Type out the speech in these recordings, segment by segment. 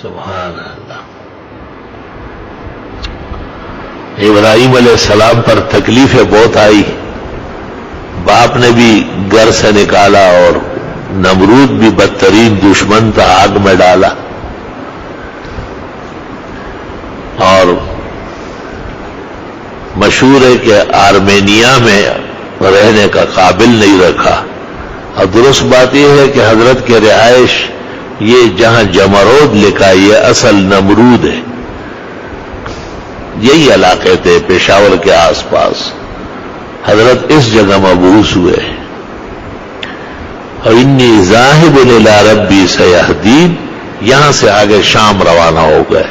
سبحان اللہ. ابراہیم علیہ السلام پر تکلیفیں بہت آئی. باپ نے بھی گھر سے نکالا اور نمرود بھی بدترین دشمن تھا، آگ میں ڈالا اور مشہور ہے کہ آرمینیا میں رہنے کا قابل نہیں رکھا. اور درست بات یہ ہے کہ حضرت کے رہائش یہ جہاں جمرود لکھا یہ اصل نمرود ہے، یہی علاقے تھے پشاور کے آس پاس. حضرت اس جگہ مبعوث ہوئے اور انی ذاہب الی ربی سیہدین، یہاں سے آگے شام روانہ ہو گئے.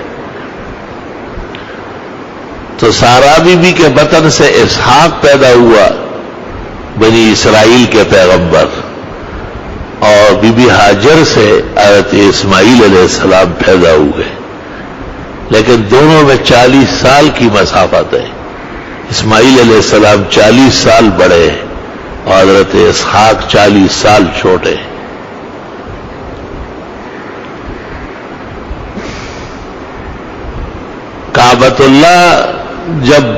تو سارا بی بی کے بطن سے اسحاق پیدا ہوا، بنی اسرائیل کے پیغمبر، اور بی بی ہاجر سے حضرت اسماعیل علیہ السلام پیدا ہوئے. لیکن دونوں میں 40 سال کی مسافت ہے. اسماعیل علیہ السلام 40 سال بڑے اور حضرت اسحاق 40 سال چھوٹے. کعبۃ اللہ جب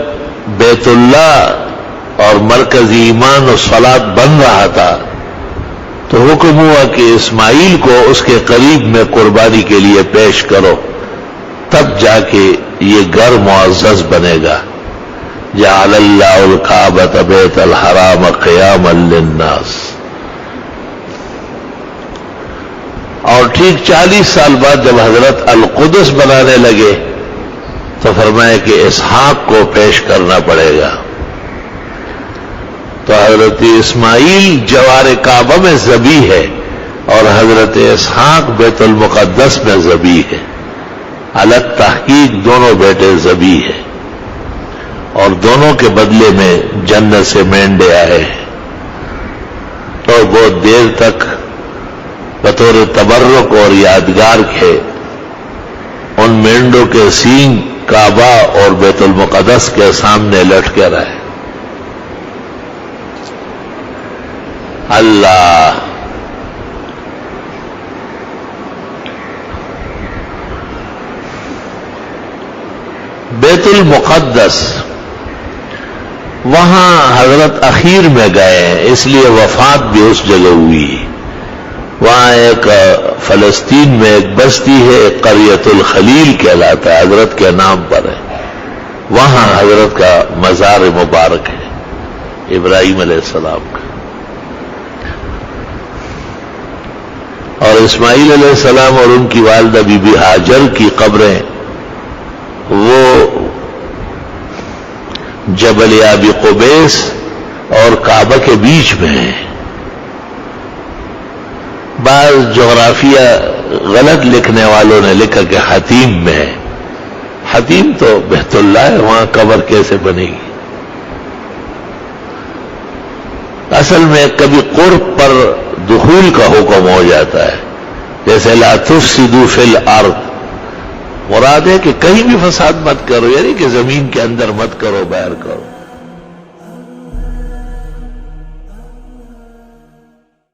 بیت اللہ اور مرکزی ایمان و صلاۃ بن رہا تھا تو حکم ہوا کہ اسماعیل کو اس کے قریب میں قربانی کے لیے پیش کرو، تب جا کے یہ گھر معزز بنے گا. جعل اللہ الکعبۃ بیت الحرام قیاما للناس. اور ٹھیک 40 سال بعد جب حضرت القدس بنانے لگے تو فرمایا کہ اسحاق کو پیش کرنا پڑے گا. تو حضرت اسماعیل جوار کعبہ میں ذبیح ہے اور حضرت اسحاق بیت المقدس میں ذبیح ہے. الگ تحقیق دونوں بیٹے ذبیح ہے اور دونوں کے بدلے میں جنت سے مینڈے آئے ہیں. اور بہت دیر تک بطور تبرک اور یادگار کے ان مینڈوں کے سینگ کعبہ اور بیت المقدس کے سامنے لٹکے رہے. اللہ بیت المقدس وہاں حضرت اخیر میں گئے ہیں، اس لیے وفات بھی اس جگہ ہوئی. وہاں ایک فلسطین میں ایک بستی ہے، قریۃ الخلیل کہلاتا ہے، حضرت کے نام پر ہے. وہاں حضرت کا مزار مبارک ہے ابراہیم علیہ السلام کا. اور اسماعیل علیہ السلام اور ان کی والدہ بی بی ہاجر کی قبریں وہ جبل ابی قبیس اور کعبہ کے بیچ میں ہیں. بعض جغرافیہ غلط لکھنے والوں نے لکھا کہ حتیم میں ہے. حتیم تو بیت اللہ ہے، وہاں قبر کیسے بنے گی؟ اصل میں کبھی قرب پر دخول کا حکم ہو جاتا ہے، جیسے لا تفسدوا فی الارض، مراد ہے کہ کہیں بھی فساد مت کرو، یعنی کہ زمین کے اندر مت کرو، باہر کرو.